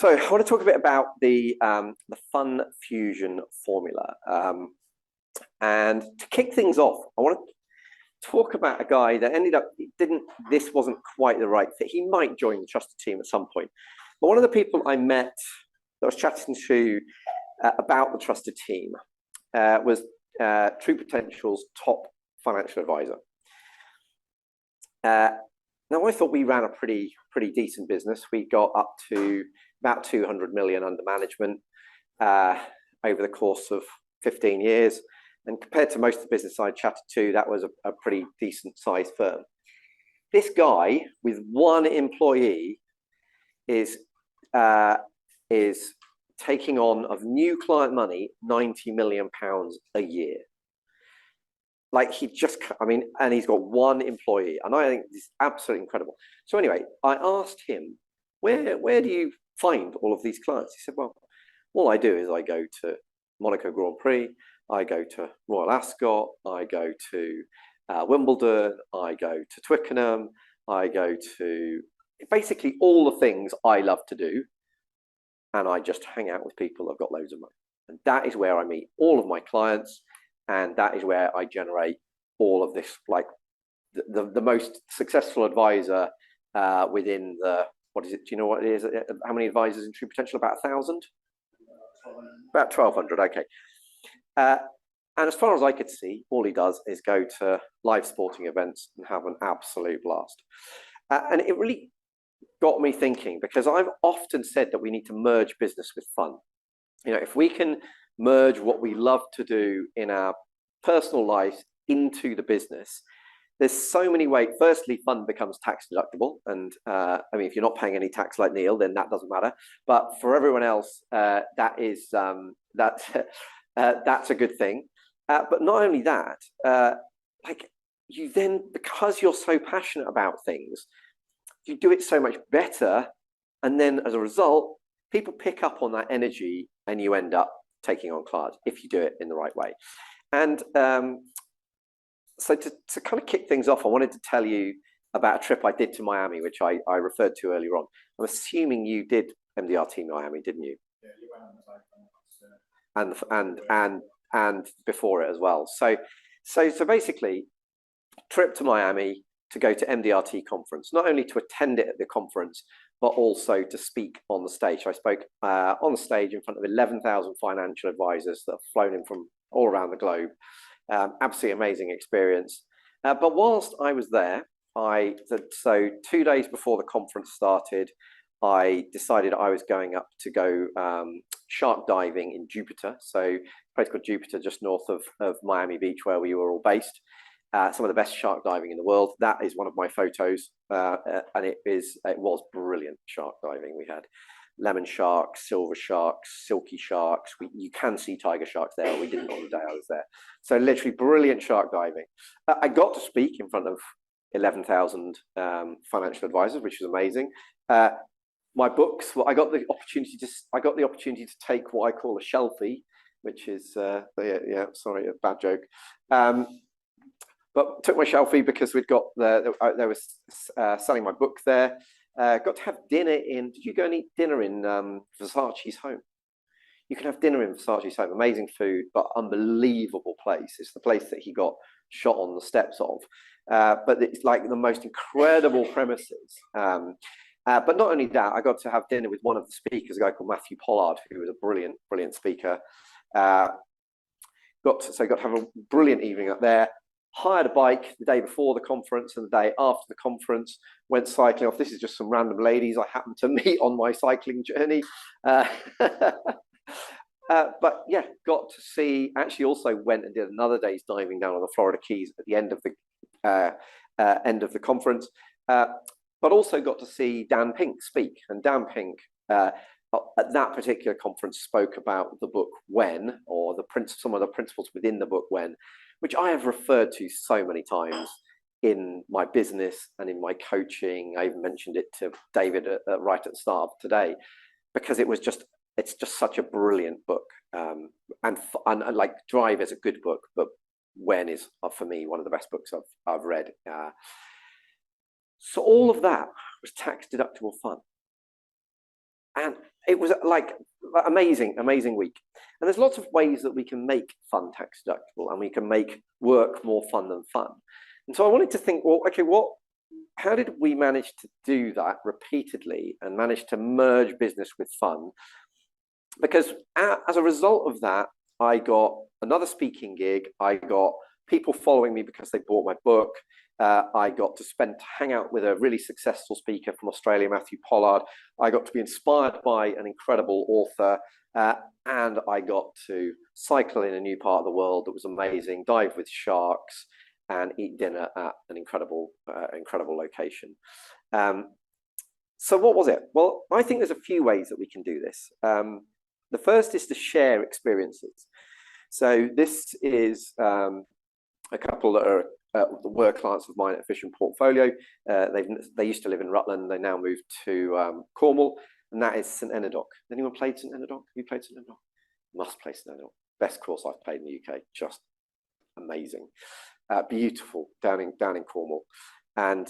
So I want to talk a bit about the fun fusion formula. And to kick things off, I want to talk about a guy that ended up, this wasn't quite the right fit. He might join the trusted team at some point. But one of the people I met that I was chatting to about the trusted team was True Potential's top financial advisor. Now, I thought we ran a pretty decent business. We got up to about 200 million under management over the course of 15 years. And compared to most of the business I chatted to, that was a pretty decent sized firm. This guy with one employee is taking on of new client money, £90 million a year. Like and he's got one employee, and I think this is absolutely incredible. So anyway, I asked him, where do you find all of these clients? He said, well, all I do is I go to Monaco Grand Prix, I go to Royal Ascot, I go to Wimbledon, I go to Twickenham, I go to basically all the things I love to do, and I just hang out with people who've got loads of money. And that is where I meet all of my clients, and that is where I generate all of this, like the most successful advisor within the, what is it? Do you know what it is? How many advisors in True Potential? About 1,000? About 1,200, okay. And as far as I could see, all he does is go to live sporting events and have an absolute blast. And it really got me thinking, because I've often said that we need to merge business with fun. You know, if we can merge what we love to do in our personal life into the business, there's so many ways. Firstly, fun becomes tax deductible. And I mean, if you're not paying any tax like Neil, then that doesn't matter. But for everyone else, that's a good thing. But not only that, like you then, because you're so passionate about things, you do it so much better. And then as a result, people pick up on that energy and you end up taking on clients if you do it in the right way. And so to kind of kick things off, I wanted to tell you about a trip I did to Miami, which I referred to earlier on. I'm assuming you did MDRT Miami, didn't you? Yeah, you went on and before it as well. So basically, trip to Miami to go to MDRT conference, not only to attend it at the conference, but also to speak on the stage. I spoke on the stage in front of 11,000 financial advisors that have flown in from all around the globe. Absolutely amazing experience. But whilst I was there, so 2 days before the conference started, I decided I was going up to go shark diving in Jupiter. So a place called Jupiter, just north of Miami Beach, where we were all based. Some of the best shark diving in the world. That is one of my photos, and it was brilliant shark diving. We had lemon sharks, silver sharks, silky sharks. You can see tiger sharks there. We didn't on the day I was there. So literally brilliant shark diving. I got to speak in front of 11,000 financial advisors, which was amazing. My books. Well, I got the opportunity to take what I call a shelfie, which is sorry, a bad joke. But took my shelfie because we'd got they were selling my book there. Got to have dinner in. Did you go and eat dinner in Versace's home? You can have dinner in Versace's home. Amazing food, but unbelievable place. It's the place that he got shot on the steps of. But it's like the most incredible premises. But not only that, I got to have dinner with one of the speakers, a guy called Matthew Pollard, who was a brilliant speaker. Got to have a brilliant evening up there. Hired a bike the day before the conference and the day after the conference, went cycling off. This is just some random ladies I happened to meet on my cycling journey. But yeah, got to see, actually also went and did another day's diving down on the Florida Keys at the end of the conference. But also got to see Dan Pink speak. And Dan Pink, at that particular conference, spoke about the book When, or some of the principles within the book When, which I have referred to so many times in my business and in my coaching. I even mentioned it to David right at the start of today, because it's just such a brilliant book. And like Drive is a good book, but When is, for me, one of the best books I've read. So all of that was tax deductible fun. And it was like amazing week. And there's lots of ways that we can make fun tax deductible, and we can make work more fun than fun. And so I wanted to think, well, okay, how did we manage to do that repeatedly and manage to merge business with fun? Because as a result of that, I got another speaking gig. I got people following me because they bought my book. I got to hang out with a really successful speaker from Australia, Matthew Pollard. I got to be inspired by an incredible author, and I got to cycle in a new part of the world that was amazing, dive with sharks, and eat dinner at an incredible location. So what was it? Well, I think there's a few ways that we can do this. The first is to share experiences. So this is a couple that are were clients of mine at Efficient Portfolio. They used to live in Rutland. They now moved to Cornwall, and that is St Enodoc. Anyone played St Enodoc? Have you played St Enodoc? Must play St Enodoc. Best course I've played in the UK. Just amazing, beautiful down in Cornwall. And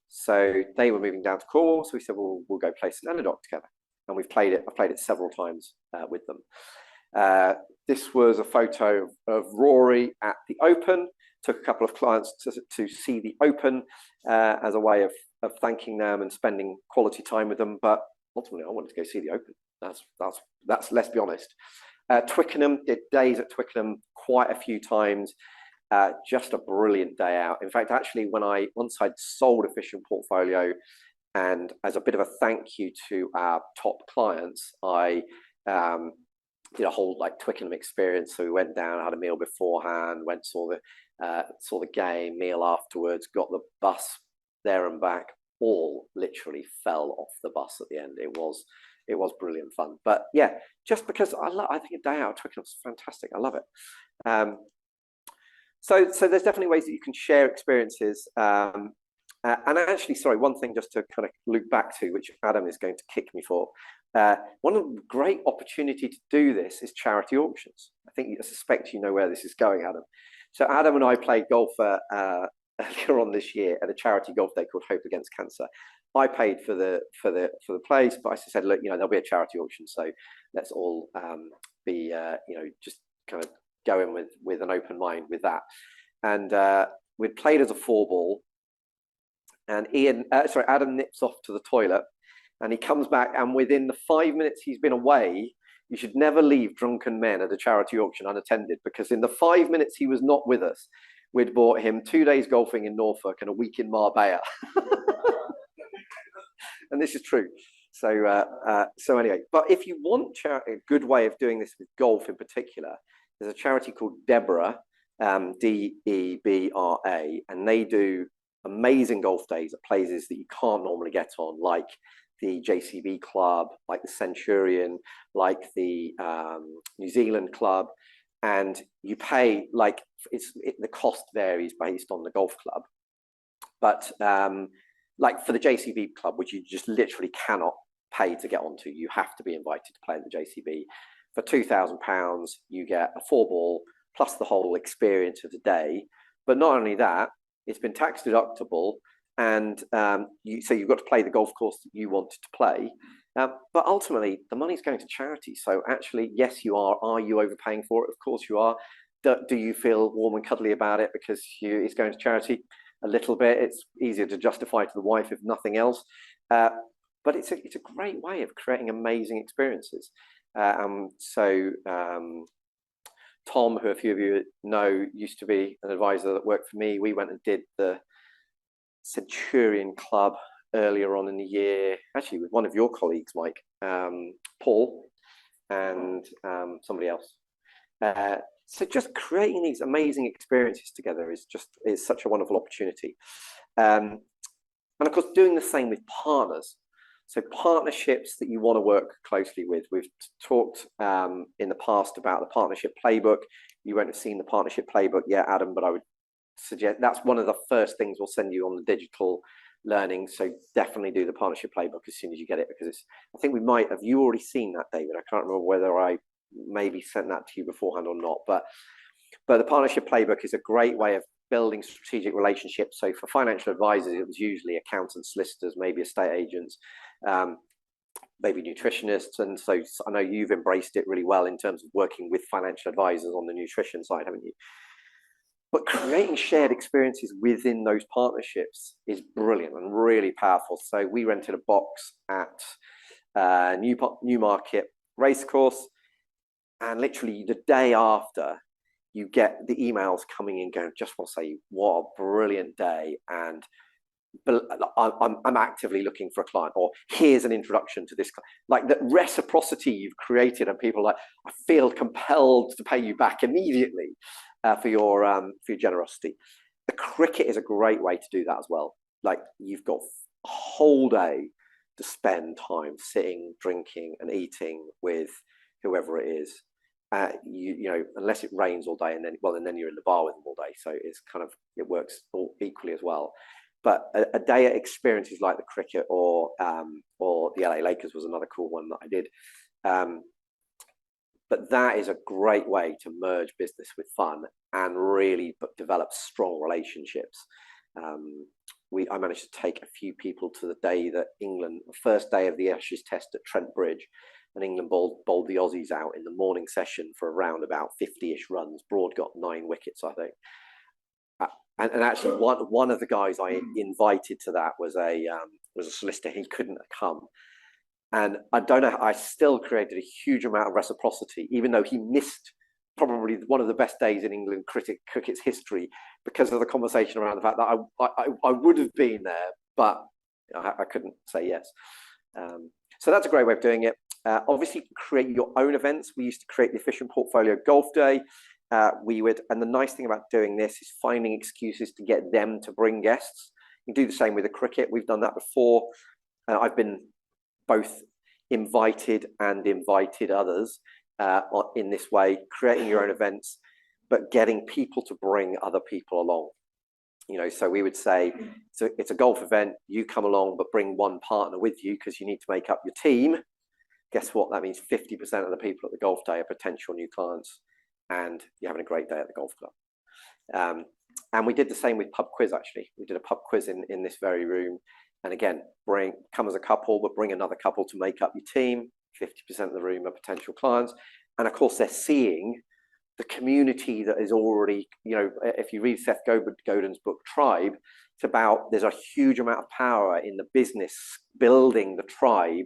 so they were moving down to Cornwall. So we said, well, we'll go play St Enodoc together. And we've played it. I've played it several times with them. This was a photo of Rory at the Open. Took a couple of clients to see the Open as a way of thanking them and spending quality time with them. But ultimately, I wanted to go see the Open. That's let's be honest. Twickenham, did days at Twickenham quite a few times. Just a brilliant day out. In fact, actually, once I'd sold Efficient Portfolio, and as a bit of a thank you to our top clients, I did a whole Twickenham experience. So we went down, had a meal beforehand, saw the game, meal afterwards, got the bus there and back. All literally fell off the bus at the end. It was brilliant fun. But yeah, just because I think a day out of Twickenham was fantastic. I love it. So there's definitely ways that you can share experiences. And actually, sorry, one thing just to kind of loop back to, which Adam is going to kick me for. One of the great opportunity to do this is charity auctions. I suspect you know where this is going, Adam. So Adam and I played golf earlier on this year at a charity golf day called Hope Against Cancer. I paid for the place, but I said, look, there'll be a charity auction, so let's all be just kind of go in with an open mind with that. And we'd played as a 4-ball, and Adam nips off to the toilet, and he comes back, and within the 5 minutes he's been away, you should never leave drunken men at a charity auction unattended, because in the 5 minutes he was not with us, we'd bought him 2 days golfing in Norfolk and a week in Marbella. And this is true. So anyway, but if you want a good way of doing this with golf in particular, there's a charity called Debra, Debra, and they do amazing golf days at places that you can't normally get on, like the JCB Club, like the Centurion, like the New Zealand Club, and you pay the cost varies based on the golf club, but like for the JCB Club, which you just literally cannot pay to get onto, you have to be invited to play in the JCB. For £2,000, you get a 4-ball plus the whole experience of the day. But not only that, it's been tax deductible, and so you've got to play the golf course that you wanted to play. But ultimately, the money's going to charity. So actually, yes, you are. Are you overpaying for it? Of course you are. Do you feel warm and cuddly about it because it's going to charity? A little bit. It's easier to justify to the wife if nothing else. But it's a great way of creating amazing experiences. Tom, who a few of you know, used to be an advisor that worked for me. We went and did the Centurion Club earlier on in the year, actually with one of your colleagues, Mike, Paul, and somebody else. So just creating these amazing experiences together is such a wonderful opportunity. And of course, doing the same with partners. So partnerships that you want to work closely with. We've talked in the past about the partnership playbook. You won't have seen the partnership playbook yet, Adam, but I would suggest that's one of the first things we'll send you on the digital learning. So definitely do the partnership playbook as soon as you get it, because I think we might have you already seen that, David. I can't remember whether I maybe sent that to you beforehand or not, but the partnership playbook is a great way of building strategic relationships. So for financial advisors, it was usually accountants, solicitors, maybe estate agents. maybe nutritionists. And so I know you've embraced it really well in terms of working with financial advisors on the nutrition side, haven't you? But creating shared experiences within those partnerships is brilliant and really powerful. So we rented a box at Newmarket Racecourse, and literally the day after, you get the emails coming in going, just want to say what a brilliant day, and I'm actively looking for a client, or here's an introduction to this. Like the reciprocity you've created, and people like, I feel compelled to pay you back immediately for your generosity. The cricket is a great way to do that as well. Like you've got a whole day to spend time sitting, drinking, and eating with whoever it is. You know, unless it rains all day, and then you're in the bar with them all day. So it's kind of, it works all equally as well. But a day at experiences like the cricket or the LA Lakers was another cool one that I did. But that is a great way to merge business with fun and really develop strong relationships. I managed to take a few people to the day that England, the first day of the Ashes test at Trent Bridge, and England bowled the Aussies out in the morning session for around about 50-ish runs. Broad got 9 wickets, I think. And actually, one of the guys I invited to that was a solicitor. He couldn't have come, and I don't know. I still created a huge amount of reciprocity, even though he missed probably one of the best days in England cricket's history because of the conversation around the fact that I would have been there, but I couldn't say yes. So that's a great way of doing it. Obviously, create your own events. We used to create the Efficient Portfolio Golf Day. And the nice thing about doing this is finding excuses to get them to bring guests. You do the same with the cricket. We've done that before. I've been both invited and invited others in this way, creating your own events, but getting people to bring other people along. You know, so we would say, so it's a golf event, you come along, but bring one partner with you because you need to make up your team. Guess what? That means 50% of the people at the golf day are potential new clients, and you're having a great day at the golf club. And we did the same with pub quiz, actually. We did a pub quiz in this very room. And again, come as a couple, but bring another couple to make up your team. 50% of the room are potential clients. And of course, they're seeing the community that is already, you know, if you read Seth Godin's book, Tribe, it's about, there's a huge amount of power in the business building the tribe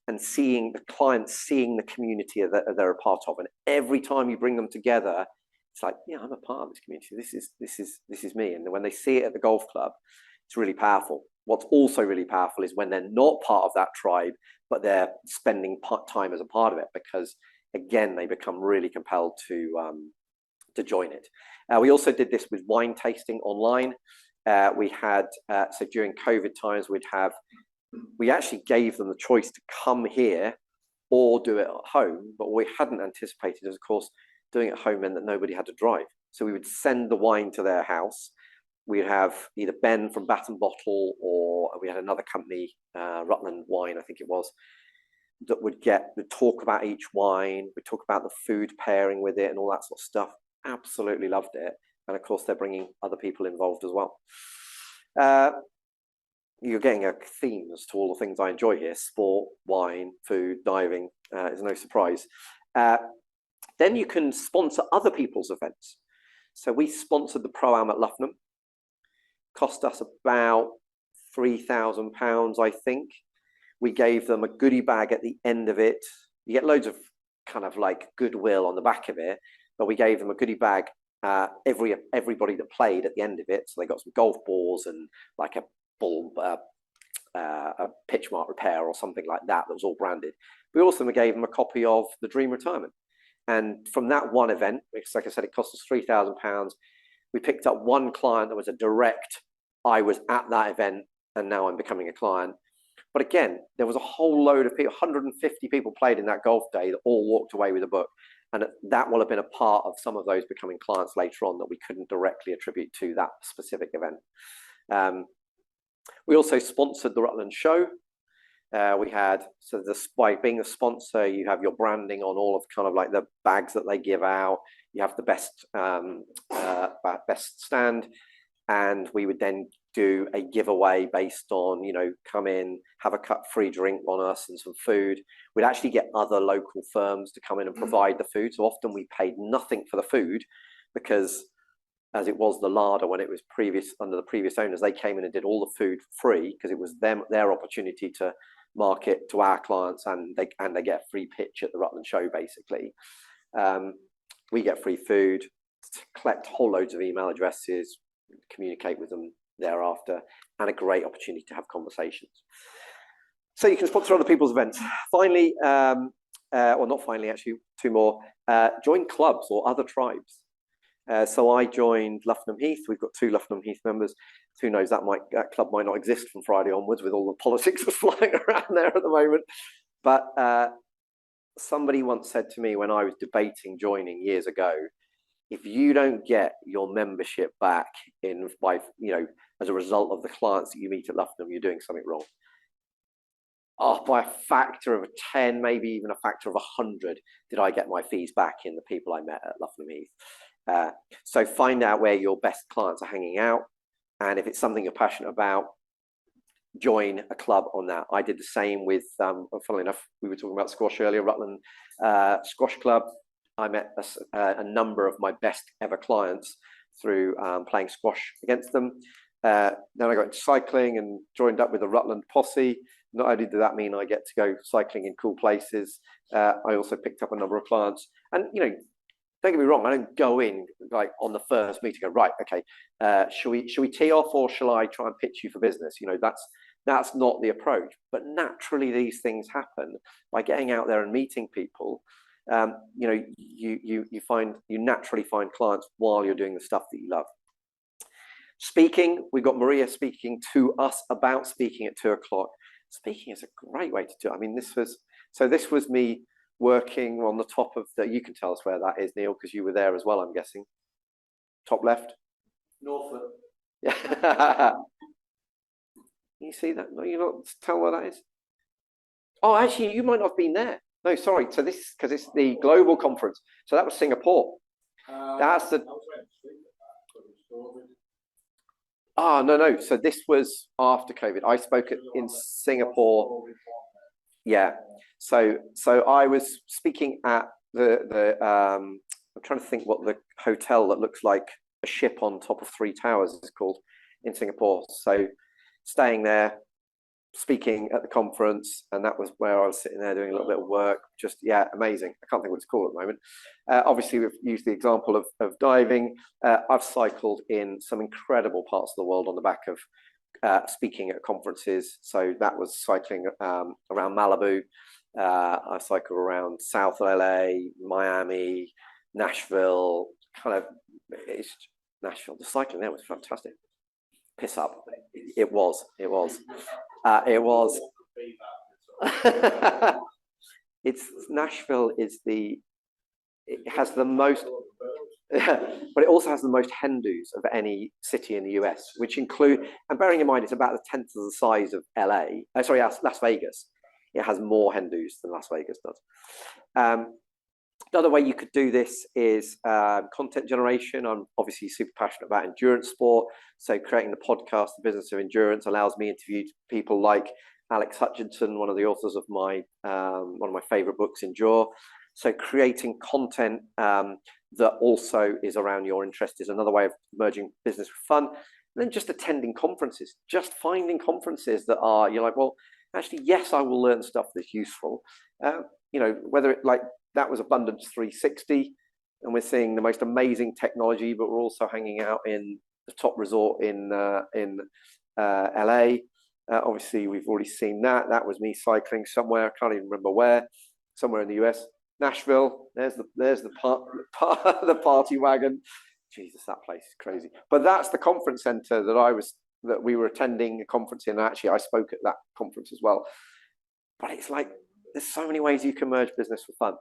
and seeing the clients, seeing the community that they're a part of. And every time you bring them together, it's like, yeah, I'm a part of this community. This is me. And when they see it at the golf club, it's really powerful. What's also really powerful is when they're not part of that tribe, but they're spending time as a part of it, because again, they become really compelled to join it. We also did this with wine tasting online. We had, so during COVID times, we actually gave them the choice to come here or do it at home. But what we hadn't anticipated is, of course, doing it at home meant that nobody had to drive. So we would send the wine to their house. We'd have either Ben from Bat and Bottle, or we had another company, Rutland Wine, I think it was, that would talk about each wine. We'd talk about the food pairing with it and all that sort of stuff. Absolutely loved it. And of course, they're bringing other people involved as well. You're getting a theme as to all the things I enjoy here: sport, wine, food, diving. Is no surprise. Then you can sponsor other people's events. So we sponsored the Pro-Am at Luffenham. Cost us about £3,000, I think. We gave them a goodie bag at the end of it. You get loads of kind of like goodwill on the back of it, but we gave them a goodie bag, everybody that played at the end of it. So they got some golf balls and like a ball, a pitch mark repair or something like that that was all branded. We also gave them a copy of The Dream Retirement. And from that one event, which, like I said, it cost us £3,000, we picked up one client that was a direct, I was at that event and now I'm becoming a client. But again, there was a whole load of people, 150 people played in that golf day that all walked away with a book. And that will have been a part of some of those becoming clients later on that we couldn't directly attribute to that specific event. We also sponsored the Rutland Show. We had, so by being a sponsor, you have your branding on all of kind of like the bags that they give out. You have the best stand. and we would then do a giveaway based on, you know, come in, have a free drink on us and some food. We'd actually get other local firms to come in and provide the food. So often we paid nothing for the food, because as it was the larder when it was under the previous owners, they came in and did all the food free, because it was their opportunity to market to our clients, and they get a free pitch at the Rutland show basically. We get free food, collect whole loads of email addresses, communicate with them thereafter, and a great opportunity to have conversations. So you can sponsor other people's events. Finally, well, not finally, actually, two more. Join clubs or other tribes. So I joined Luffenham Heath. We've got 2 Luffenham Heath members. Who knows, that club might not exist from Friday onwards with all the politics that's flying around there at the moment. But somebody once said to me when I was debating joining years ago, if you don't get your membership back as a result of the clients that you meet at Luffenham, you're doing something wrong. Oh, by a factor of 10, maybe even a factor of 100, did I get my fees back in the people I met at Luffenham Heath. So find out where your best clients are hanging out, and if it's something you're passionate about, join a club on that. I did the same with, funnily enough, we were talking about squash earlier, Rutland Squash Club. I met a number of my best ever clients through playing squash against them. Then I got into cycling and joined up with the Rutland posse. Not only did that mean I get to go cycling in cool places, I also picked up a number of clients. And, you know, don't get me wrong, I don't go in like on the first meeting, go, right, okay, shall we tee off, or shall I try and pitch you for business? You know, that's not the approach. But naturally these things happen by getting out there and meeting people. You know, you naturally find clients while you're doing the stuff that you love. Speaking, we've got Maria speaking to us about speaking at 2 o'clock. Speaking is a great way to do it. I mean, this was me working on the top of you can tell us where that is, Neil, because you were there as well, I'm guessing. Top left? Norfolk. Yeah. You see that? No, you not tell where that is? Oh, actually, you might not have been there. No, sorry. So this, because it's the global conference. So that was Singapore. That's the. Ah, no. So this was after COVID. I spoke in Singapore. Yeah. So I was speaking at I'm trying to think what the hotel that looks like a ship on top of 3 towers is called in Singapore. So staying there, speaking at the conference, and that was where I was sitting there doing a little bit of work. Just, yeah, amazing. I can't think what it's called at the moment. Obviously, we've used the example of diving. I've cycled in some incredible parts of the world on the back of speaking at conferences. So that was cycling around Malibu. I cycled around South LA, Miami, Nashville. Nashville. The cycling there was fantastic. Piss up. It was. It's Nashville it has the most, but it also has the most hen dos of any city in the US, which include, and bearing in mind it's about a 10th of the size of Las Vegas. It has more hen dos than Las Vegas does. Another way you could do this is content generation. I'm obviously super passionate about endurance sport. So creating the podcast, The Business of Endurance, allows me to interview people like Alex Hutchinson, one of the authors of one of my favorite books, Endure. So creating content that also is around your interest is another way of merging business with fun. And then just attending conferences, just finding conferences that you're like, well, actually, yes, I will learn stuff that's useful. You know, whether it like, that was Abundance 360, and we're seeing the most amazing technology, but we're also hanging out in the top resort in LA. Obviously, we've already seen that. That was me cycling somewhere. I can't even remember where. Somewhere in the US. Nashville. There's the party wagon. Jesus, that place is crazy. But that's the conference center that we were attending a conference in. Actually, I spoke at that conference as well. But it's like, there's so many ways you can merge business with fun.